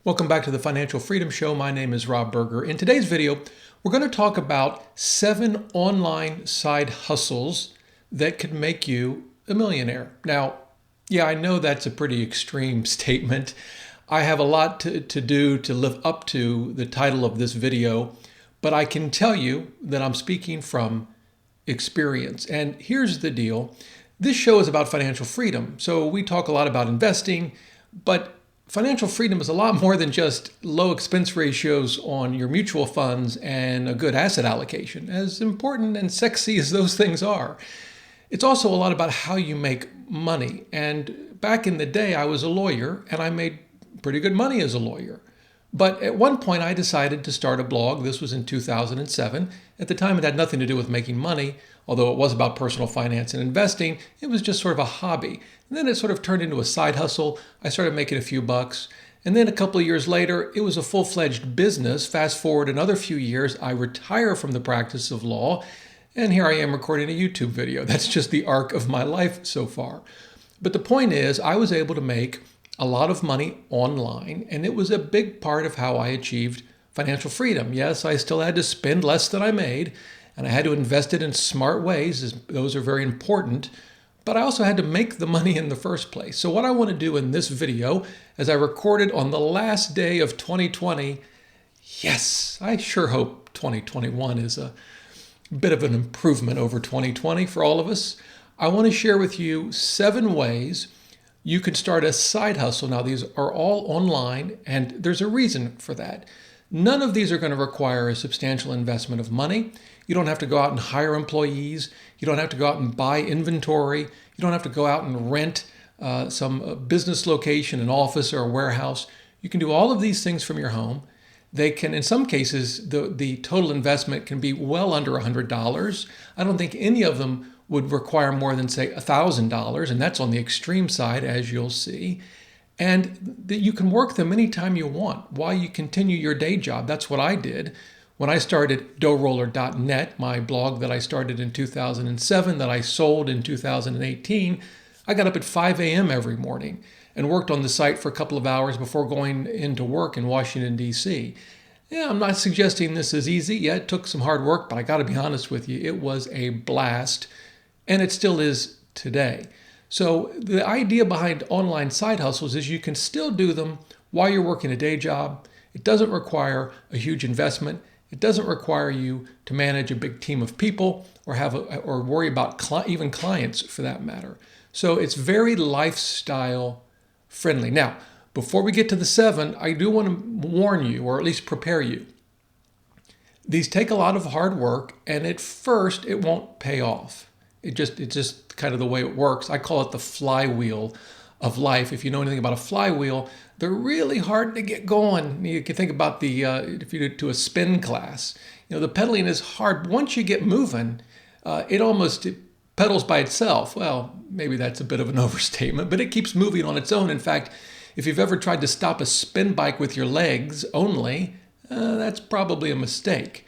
Welcome back to the Financial Freedom Show. My name is Rob Berger. In today's video, we're going to talk about 7 online side hustles that could make you a millionaire. Now, yeah, I know that's a pretty extreme statement. I have a lot to do to live up to the title of this video, but I can tell you that I'm speaking from experience. And here's the deal. This show is about financial freedom. So we talk a lot about investing, but financial freedom is a lot more than just low expense ratios on your mutual funds and a good asset allocation, as important and sexy as those things are. It's also a lot about how you make money. And back in the day, I was a lawyer and I made pretty good money as a lawyer. But at one point, I decided to start a blog. This was in 2007. At the time, it had nothing to do with making money, although it was about personal finance and investing. It was just sort of a hobby. And then it sort of turned into a side hustle. I started making a few bucks. And then a couple of years later, it was a full-fledged business. Fast forward another few years, I retire from the practice of law. And here I am recording a YouTube video. That's just the arc of my life so far. But the point is, I was able to make a lot of money online, and it was a big part of how I achieved financial freedom. Yes, I still had to spend less than I made, and I had to invest it in smart ways, as those are very important, but I also had to make the money in the first place. So what I want to do in this video, as I recorded on the last day of 2020, yes, I sure hope 2021 is a bit of an improvement over 2020 for all of us. I want to share with you 7 ways you can start a side hustle. Now, these are all online, and there's a reason for that. None of these are going to require a substantial investment of money. You don't have to go out and hire employees. You don't have to go out and buy inventory. You don't have to go out and rent some business location, an office or a warehouse. You can do all of these things from your home. They can, in some cases, the total investment can be well under $100. I don't think any of them would require more than, say, $1,000, and that's on the extreme side, as you'll see. And that you can work them anytime you want while you continue your day job. That's what I did. When I started doughroller.net, my blog that I started in 2007, that I sold in 2018, I got up at 5 a.m. every morning and worked on the site for a couple of hours before going into work in Washington, D.C. Yeah, I'm not suggesting this is easy. Yeah, it took some hard work, but I got to be honest with you, it was a blast. And it still is today. So the idea behind online side hustles is you can still do them while you're working a day job. It doesn't require a huge investment. It doesn't require you to manage a big team of people or worry about even clients for that matter. So it's very lifestyle friendly. Now, before we get to the 7, I do want to warn you, or at least prepare you. These take a lot of hard work, and at first it won't pay off. It's just kind of the way it works. I call it the flywheel of life. If you know anything about a flywheel, they're really hard to get going. You can think about if you do a spin class, the pedaling is hard. Once you get moving, it pedals by itself. Well, maybe that's a bit of an overstatement, but it keeps moving on its own. In fact, if you've ever tried to stop a spin bike with your legs only, that's probably a mistake.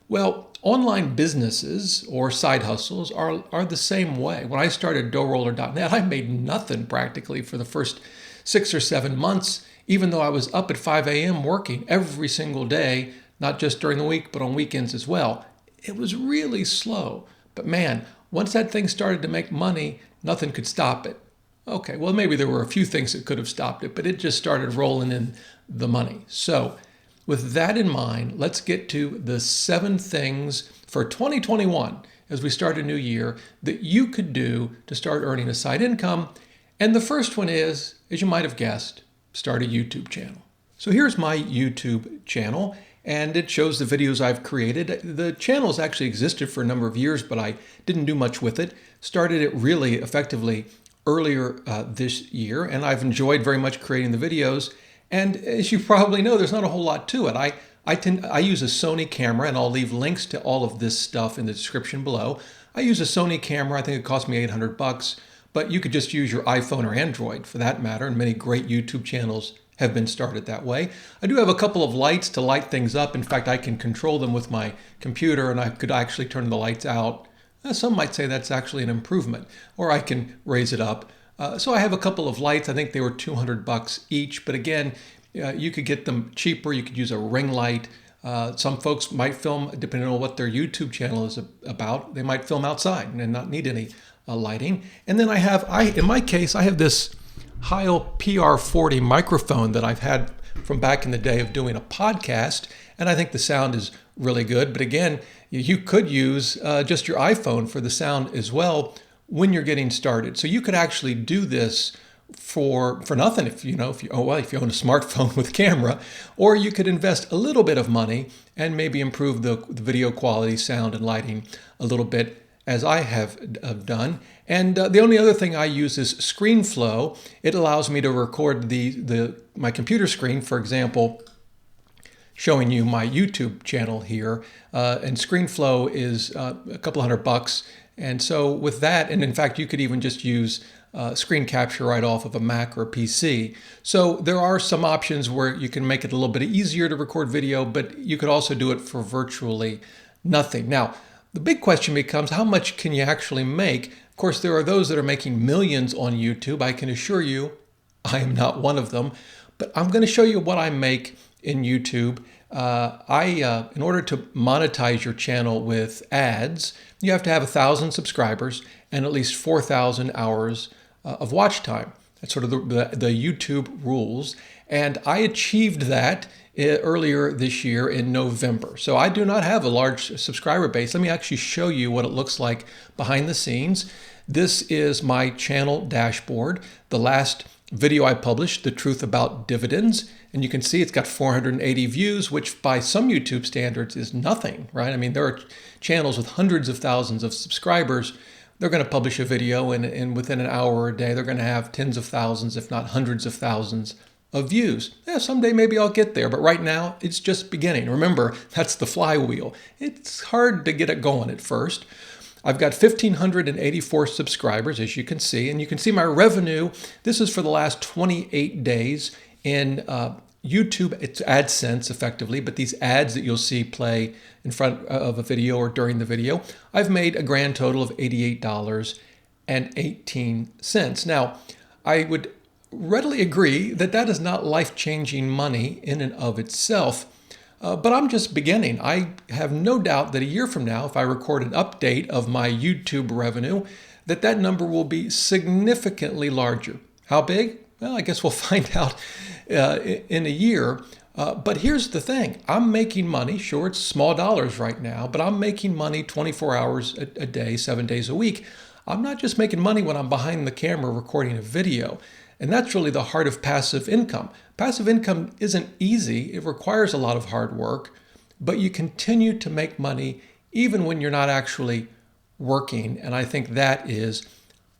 Well, online businesses or side hustles are the same way. When I started doughroller.net, I made nothing practically for the first 6 or 7 months, even though I was up at 5 a.m. working every single day, not just during the week, but on weekends as well. It was really slow. But man, once that thing started to make money, nothing could stop it. Okay, well, maybe there were a few things that could have stopped it, but it just started rolling in the money. So with that in mind, let's get to the 7 things for 2021 as we start a new year that you could do to start earning a side income. And the first one is, as you might have guessed, start a YouTube channel. So here's my YouTube channel, and it shows the videos I've created. The channel's actually existed for a number of years, but I didn't do much with it. Started it really effectively earlier this year, and I've enjoyed very much creating the videos. And as you probably know, there's not a whole lot to it. I use a Sony camera, and I'll leave links to all of this stuff in the description below. I use a Sony camera. I think it cost me $800, but you could just use your iPhone or Android for that matter, and many great YouTube channels have been started that way. I do have a couple of lights to light things up. In fact, I can control them with my computer, and I could actually turn the lights out. Some might say that's actually an improvement, or I can raise it up. So I have a couple of lights. I think they were $200 each. But again, You could get them cheaper. You could use a ring light. Some folks might film, depending on what their YouTube channel is about, they might film outside and not need any lighting. And then in my case, I have this Heil PR40 microphone that I've had from back in the day of doing a podcast, and I think the sound is really good. But again, you could use just your iPhone for the sound as well when you're getting started. So you could actually do this for nothing if you own a smartphone with camera, or you could invest a little bit of money and maybe improve the video quality, sound, and lighting a little bit, as I have done. And the only other thing I use is ScreenFlow. It allows me to record my computer screen, for example, showing you my YouTube channel here. And ScreenFlow is a couple $100. And so with that, and in fact, you could even just use screen capture right off of a Mac or a PC. So there are some options where you can make it a little bit easier to record video, but you could also do it for virtually nothing. Now, the big question becomes, how much can you actually make? Of course, there are those that are making millions on YouTube. I can assure you, I am not one of them, but I'm going to show you what I make in YouTube. In order to monetize your channel with ads, you have to have 1,000 subscribers and at least 4,000 hours of watch time. That's sort of the YouTube rules. And I achieved that earlier this year in November. So I do not have a large subscriber base. Let me actually show you what it looks like behind the scenes. This is my channel dashboard. The last video I published, The Truth About Dividends, and you can see it's got 480 views, which by some YouTube standards is nothing, right? I mean, there are channels with hundreds of thousands of subscribers. They're going to publish a video and within an hour or a day, they're going to have tens of thousands, if not hundreds of thousands of views. Yeah, someday maybe I'll get there, but right now it's just beginning. Remember, that's the flywheel. It's hard to get it going at first. I've got 1,584 subscribers, as you can see, and you can see my revenue. This is for the last 28 days in YouTube. It's AdSense effectively, but these ads that you'll see play in front of a video or during the video, I've made a grand total of $88.18. Now, I would readily agree that that is not life-changing money in and of itself, but I'm just beginning. I have no doubt that a year from now, if I record an update of my YouTube revenue, that number will be significantly larger. How big? Well, I guess we'll find out in a year. But here's the thing. I'm making money. Sure, it's small dollars right now, but I'm making money 24 hours a day, 7 days a week. I'm not just making money when I'm behind the camera recording a video. And that's really the heart of passive income. Passive income isn't easy. It requires a lot of hard work, but you continue to make money even when you're not actually working. And I think that is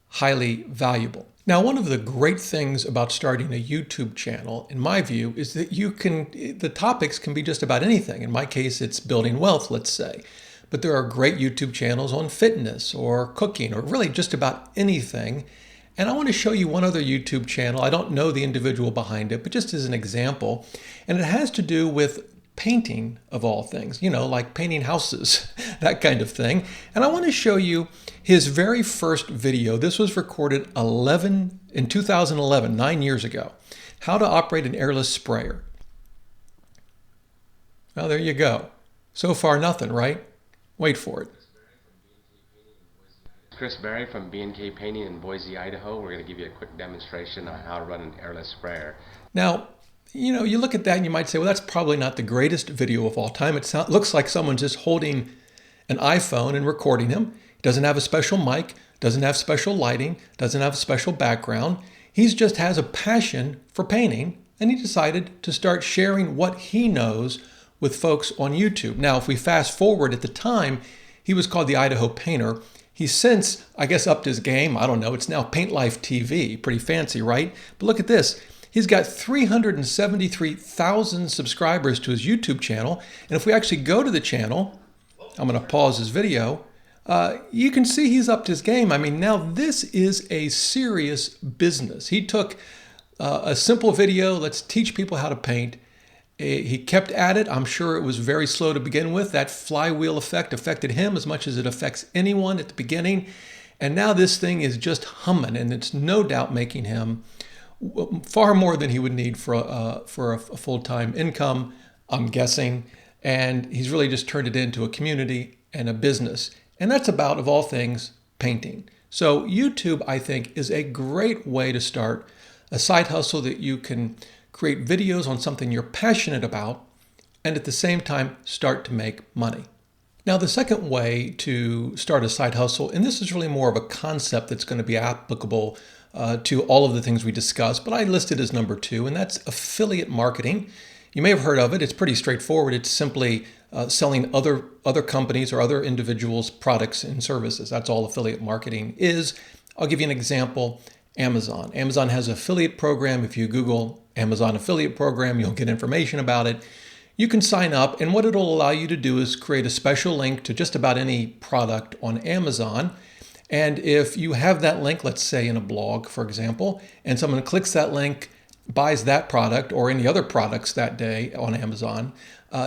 highly valuable. Now, one of the great things about starting a YouTube channel, in my view, is that the topics can be just about anything. In my case, it's building wealth, let's say. But there are great YouTube channels on fitness or cooking or really just about anything. And I want to show you one other YouTube channel. I don't know the individual behind it, but just as an example. And it has to do with painting, of all things, like painting houses, that kind of thing. And I want to show you his very first video. This was recorded in 2011, 9 years ago. How to operate an airless sprayer. Well, there you go. So far, nothing, right? Wait for it. Chris Berry from B&K Painting in Boise, Idaho. We're going to give you a quick demonstration on how to run an airless sprayer. Now, you look at that and you might say, well, that's probably not the greatest video of all time. It looks like someone's just holding an iPhone and recording him. He doesn't have a special mic, doesn't have special lighting, doesn't have a special background. He just has a passion for painting, and he decided to start sharing what he knows with folks on YouTube. Now, if we fast forward, at the time, he was called the Idaho Painter. He's since, I guess, upped his game. I don't know. It's now Paint Life TV. Pretty fancy, right? But look at this. He's got 373,000 subscribers to his YouTube channel. And if we actually go to the channel, I'm going to pause his video. You can see he's upped his game. I mean, now this is a serious business. He took a simple video, let's teach people how to paint. He kept at it. I'm sure it was very slow to begin with. That flywheel effect affected him as much as it affects anyone at the beginning. And now this thing is just humming, and it's no doubt making him far more than he would need for a full-time income, I'm guessing. And he's really just turned it into a community and a business. And that's about, of all things, painting. So YouTube, I think, is a great way to start a side hustle that you can create videos on something you're passionate about and at the same time start to make money. Now, the second way to start a side hustle, and this is really more of a concept that's going to be applicable to all of the things we discussed, but I listed as number 2, and that's affiliate marketing. You may have heard of it. It's pretty straightforward. It's simply selling other companies or other individuals' products and services. That's all affiliate marketing is. I'll give you an example. Amazon. Amazon has an affiliate program. If you Google Amazon affiliate program, you'll get information about it. You can sign up, and what it'll allow you to do is create a special link to just about any product on Amazon. And if you have that link, let's say in a blog, for example, and someone clicks that link, buys that product or any other products that day on Amazon,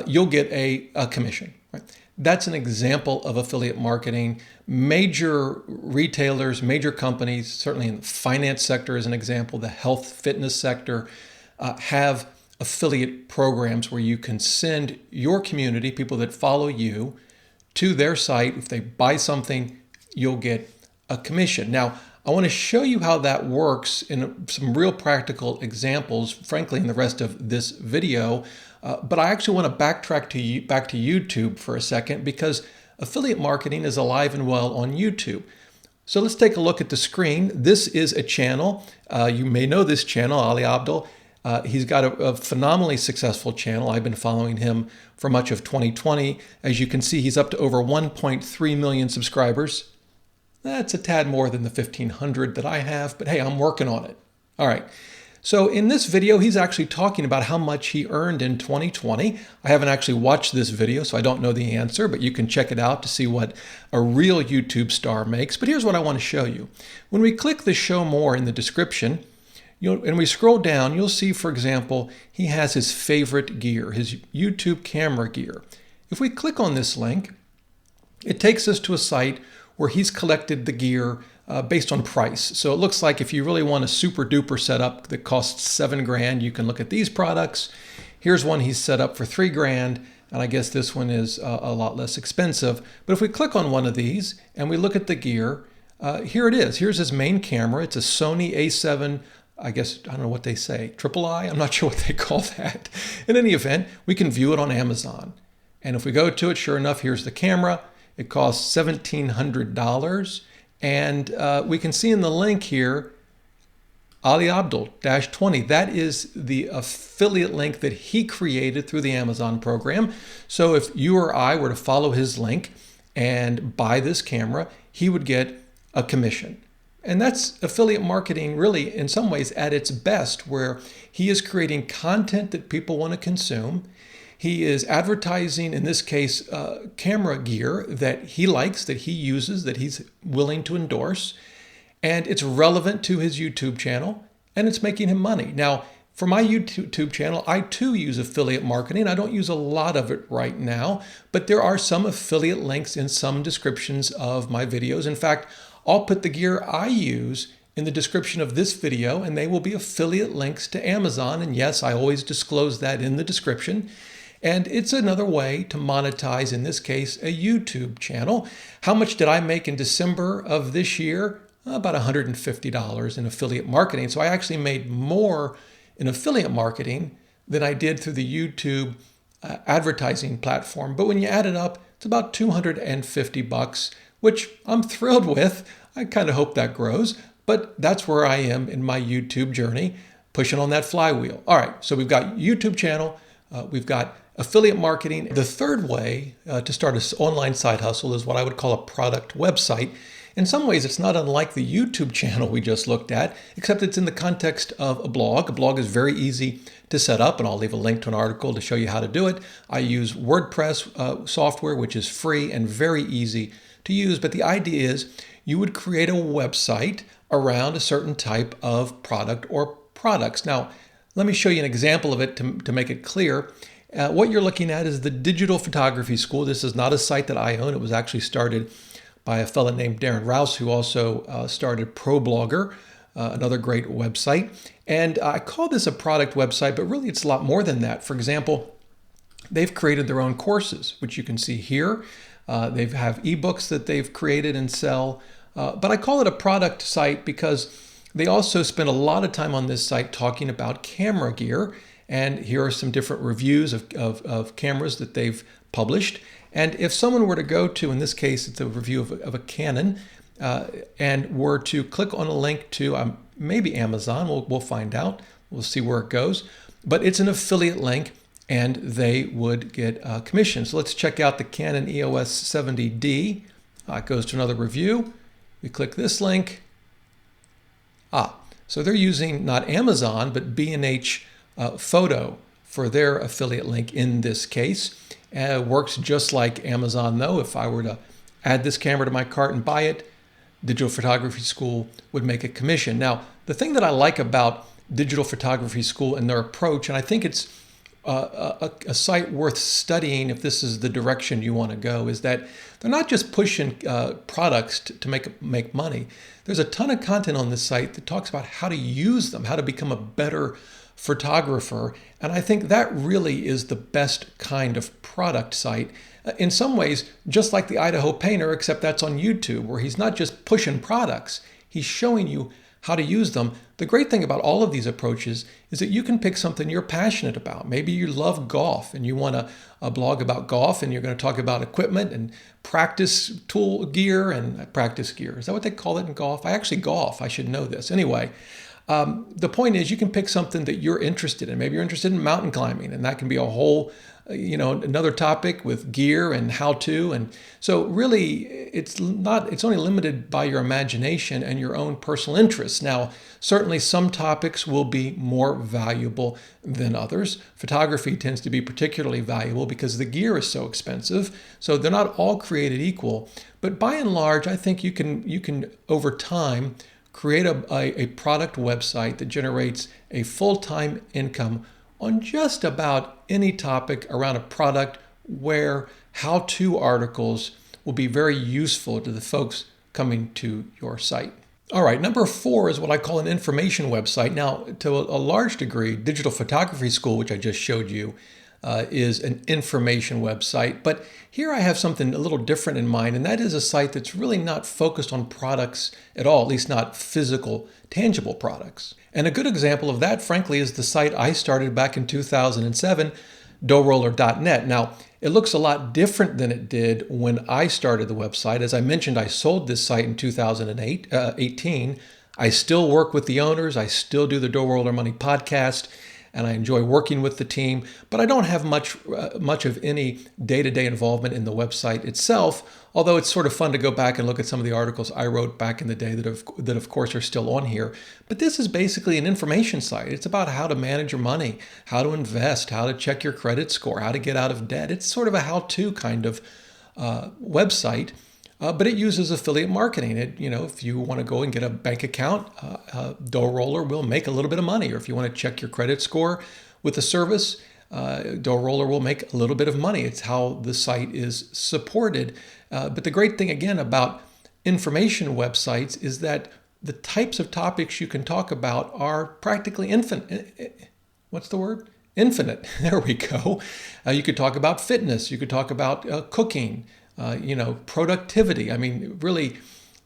you'll get a commission. Right? That's an example of affiliate marketing. Major retailers, major companies, certainly in the finance sector as an example, the health fitness sector, have affiliate programs where you can send your community, people that follow you, to their site. If they buy something, you'll get a commission. Now, I want to show you how that works in some real practical examples, frankly, in the rest of this video. But I actually want to backtrack back to YouTube for a second because affiliate marketing is alive and well on YouTube. So let's take a look at the screen. This is a channel. You may know this channel, Ali Abdul. He's got a phenomenally successful channel. I've been following him for much of 2020. As you can see, he's up to over 1.3 million subscribers. That's a tad more than the 1,500 that I have, but hey, I'm working on it. All right. So in this video, he's actually talking about how much he earned in 2020. I haven't actually watched this video, so I don't know the answer, but you can check it out to see what a real YouTube star makes. But here's what I want to show you. When we click the show more in the description, and we scroll down, you'll see, for example, he has his favorite gear, his YouTube camera gear. If we click on this link, it takes us to a site where he's collected the gear based on price. So it looks like if you really want a super duper setup that costs $7,000, you can look at these products. Here's one he's set up for $3,000, and I guess this one is a lot less expensive. But if we click on one of these and we look at the gear, here it is. Here's his main camera. It's a Sony A7, I guess, I don't know what they say, triple I? I'm not sure what they call that. In any event, we can view it on Amazon. And if we go to it, sure enough, here's the camera. It costs $1,700. And we can see in the link here, Ali Abdul -20. That is the affiliate link that he created through the Amazon program. So if you or I were to follow his link and buy this camera, he would get a commission. And that's affiliate marketing really in some ways at its best, where he is creating content that people want to consume. He is advertising, in this case, camera gear that he likes, that he uses, that he's willing to endorse. And it's relevant to his YouTube channel, and it's making him money. Now, for my YouTube channel, I too use affiliate marketing. I don't use a lot of it right now, but there are some affiliate links in some descriptions of my videos. In fact, I'll put the gear I use in the description of this video, and they will be affiliate links to Amazon. And yes, I always disclose that in the description. And it's another way to monetize, in this case, a YouTube channel. How much did I make in December of this year? About $150 in affiliate marketing. So I actually made more in affiliate marketing than I did through the YouTube advertising platform. But when you add it up, it's about $250, which I'm thrilled with. I kind of hope that grows, but that's where I am in my YouTube journey, pushing on that flywheel. All right, so we've got YouTube channel, we've got affiliate marketing. The third way to start an online side hustle is what I would call a product website. In some ways, it's not unlike the YouTube channel we just looked at, except it's in the context of a blog. A blog is very easy to set up, and I'll leave a link to an article to show you how to do it. I use WordPress software, which is free and very easy to use. But the idea is you would create a website around a certain type of product or products. Now, let me show you an example of it to make it clear. What you're looking at is the Digital Photography School. This is not a site that I own. It was actually started by a fellow named Darren Rouse, who also started ProBlogger. another great website. And I call this a product website, but really it's a lot more than that. For example, they've created their own courses, which you can see here. They have ebooks that they've created and sell. But I call it a product site because they also spend a lot of time on this site talking about camera gear. And here are some different reviews of cameras that they've published. And if someone were to go to, in this case, it's a review of a Canon, and were to click on a link to maybe Amazon, we'll find out. We'll see where it goes. But it's an affiliate link, and they would get commission. So let's check out the Canon EOS 70D. It goes to another review. We click this link. So they're using not Amazon, but B&H Photo for their affiliate link in this case. It works just like Amazon, though. If I were to add this camera to my cart and buy it, Digital Photography School would make a commission. Now, the thing that I like about Digital Photography School and their approach, and I think it's a site worth studying if this is the direction you want to go, is that they're not just pushing products to make money. There's a ton of content on this site that talks about how to use them, how to become a better photographer. And I think that really is the best kind of product site. In some ways, just like the Idaho Painter, except that's on YouTube, where he's not just pushing products, he's showing you how to use them. The great thing about all of these approaches is that you can pick something you're passionate about. Maybe you love golf and you want a blog about golf, and you're going to talk about equipment and practice tool gear and practice gear. Is that what they call it in golf? I actually golf. I should know this. Anyway, the point is you can pick something that you're interested in. Maybe you're interested in mountain climbing, and that can be a whole another topic with gear and how to. And so really it's only limited by your imagination and your own personal interests. Now, certainly some topics will be more valuable than others. Photography tends to be particularly valuable because the gear is so expensive. So they're not all created equal. But by and large, I think you can over time create a product website that generates a full-time income on just about any topic around a product, where how-to articles will be very useful to the folks coming to your site. All right, number 4 is what I call an information website. Now, to a large degree, Digital Photography School, which I just showed you, is an information website. But here I have something a little different in mind, and that is a site that's really not focused on products at all, at least not physical, tangible products. And a good example of that, frankly, is the site I started back in 2007, doughroller.net. Now, it looks a lot different than it did when I started the website. As I mentioned, I sold this site in 2018. I still work with the owners. I still do the Dough Roller Money podcast, and I enjoy working with the team, but I don't have much of any day-to-day involvement in the website itself, although it's sort of fun to go back and look at some of the articles I wrote back in the day that of course are still on here. But this is basically an information site. It's about how to manage your money, how to invest, how to check your credit score, how to get out of debt. It's sort of a how-to kind of website. But it uses affiliate marketing. If you want to go and get a bank account, Dough Roller will make a little bit of money. Or if you want to check your credit score with the service, Dough Roller will make a little bit of money. It's how the site is supported. But the great thing, again, about information websites is that the types of topics you can talk about are practically infinite. What's the word? Infinite. There we go. You could talk about fitness. You could talk about cooking. Productivity. I mean, really,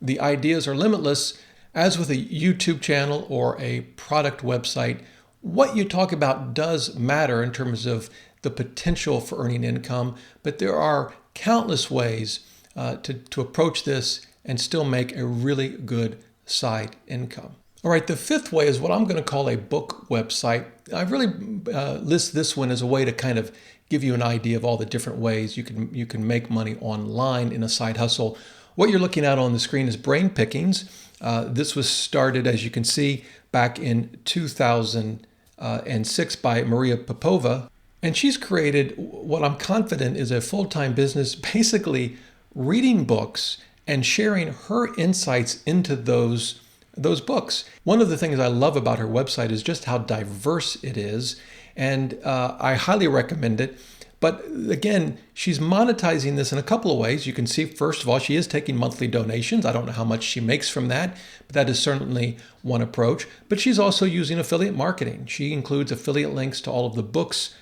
the ideas are limitless. As with a YouTube channel or a product website, what you talk about does matter in terms of the potential for earning income, but there are countless ways to approach this and still make a really good side income. All right, the 5th way is what I'm going to call a book website. I really list this one as a way to kind of give you an idea of all the different ways you can make money online in a side hustle. What you're looking at on the screen is Brain Pickings. This was started, as you can see, back in 2006 by Maria Popova. And she's created what I'm confident is a full-time business, basically reading books and sharing her insights into those books. One of the things I love about her website is just how diverse it is. And I highly recommend it. But again, she's monetizing this in a couple of ways. You can see, first of all, she is taking monthly donations. I don't know how much she makes from that, but that is certainly one approach. But she's also using affiliate marketing. She includes affiliate links to all of the books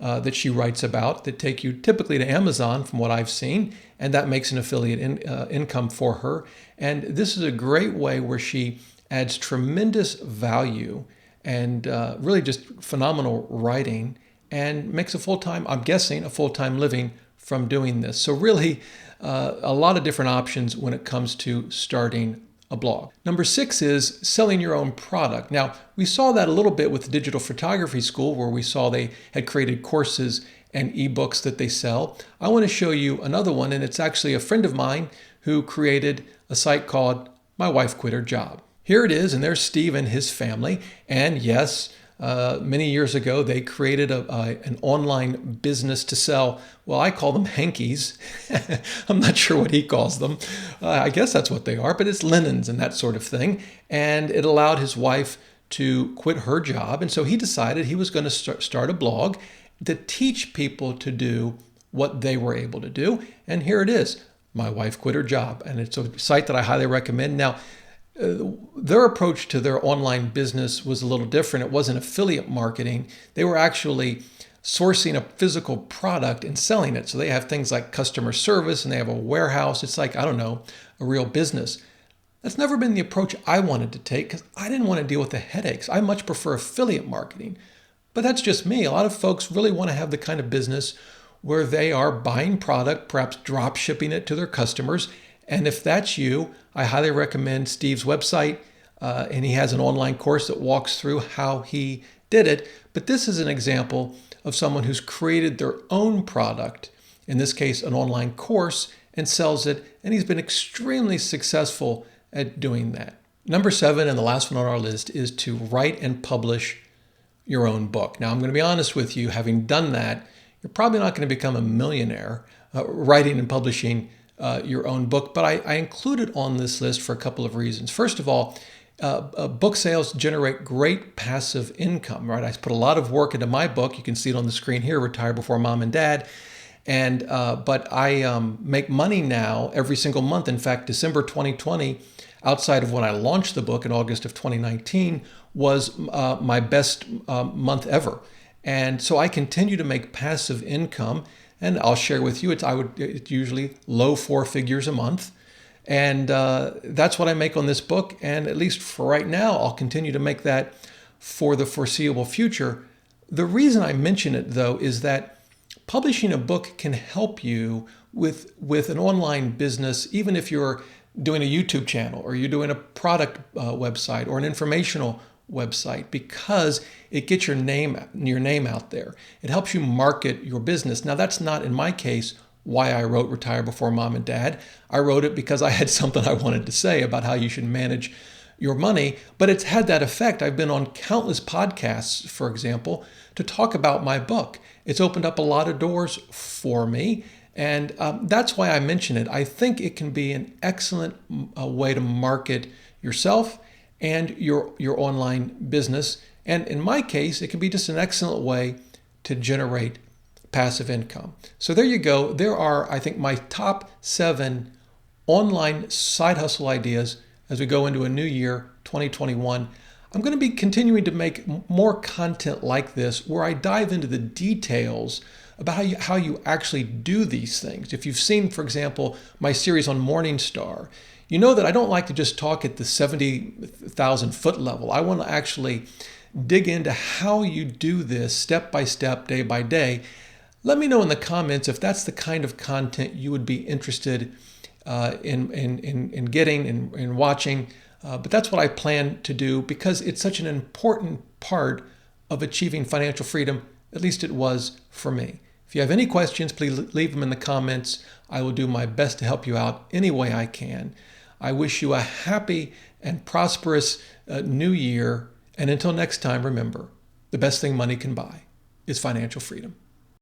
that she writes about that take you typically to Amazon, from what I've seen, and that makes an affiliate income for her. And this is a great way where she adds tremendous value and really just phenomenal writing, and makes a full-time, I'm guessing, a full-time living from doing this. So really a lot of different options when it comes to starting a blog. Number 6 is selling your own product. Now, we saw that a little bit with the Digital Photography School, where we saw they had created courses and ebooks that they sell. I want to show you another one, and it's actually a friend of mine who created a site called My Wife Quit Her Job. Here it is, and there's Steve and his family. And yes, many years ago, they created an online business to sell, well, I call them hankies. I'm not sure what he calls them. I guess that's what they are, but it's linens and that sort of thing. And it allowed his wife to quit her job. And so he decided he was going to start a blog to teach people to do what they were able to do. And here it is, My Wife Quit Her Job. And it's a site that I highly recommend. Now, their approach to their online business was a little different. It wasn't affiliate marketing. They were actually sourcing a physical product and selling it. So they have things like customer service, and they have a warehouse. It's like, I don't know, a real business. That's never been the approach I wanted to take, because I didn't want to deal with the headaches. I much prefer affiliate marketing. But that's just me. A lot of folks really want to have the kind of business where they are buying product, perhaps drop shipping it to their customers. And if that's you, I highly recommend Steve's website, and he has an online course that walks through how he did it. But this is an example of someone who's created their own product, in this case, an online course, and sells it. And he's been extremely successful at doing that. Number 7, and the last one on our list, is to write and publish your own book. Now, I'm going to be honest with you, having done that, you're probably not going to become a millionaire writing and publishing your own book, but I include it on this list for a couple of reasons. First of all, book sales generate great passive income, right? I put a lot of work into my book. You can see it on the screen here, Retire Before Mom and Dad. And but I make money now every single month. In fact, December 2020, outside of when I launched the book in August of 2019, was my best month ever. And so I continue to make passive income. And I'll share with you, it's usually low 4 figures a month. And that's what I make on this book. And at least for right now, I'll continue to make that for the foreseeable future. The reason I mention it, though, is that publishing a book can help you with an online business, even if you're doing a YouTube channel, or you're doing a product website, or an informational website, because it gets your name out there. It helps you market your business. Now, that's not, in my case, why I wrote Retire Before Mom and Dad. I wrote it because I had something I wanted to say about how you should manage your money, but it's had that effect. I've been on countless podcasts, for example, to talk about my book. It's opened up a lot of doors for me, and that's why I mention it. I think it can be an excellent way to market yourself and your online business. And in my case, it can be just an excellent way to generate passive income. So there you go. There are, I think, my top 7 online side hustle ideas as we go into a new year, 2021. I'm going to be continuing to make more content like this, where I dive into the details about how you actually do these things. If you've seen, for example, my series on Morningstar, you know that I don't like to just talk at the 70,000 foot level. I want to actually dig into how you do this step by step, day by day. Let me know in the comments if that's the kind of content you would be interested in getting and watching. But that's what I plan to do, because it's such an important part of achieving financial freedom. At least it was for me. If you have any questions, please leave them in the comments. I will do my best to help you out any way I can. I wish you a happy and prosperous new year. And until next time, remember, the best thing money can buy is financial freedom.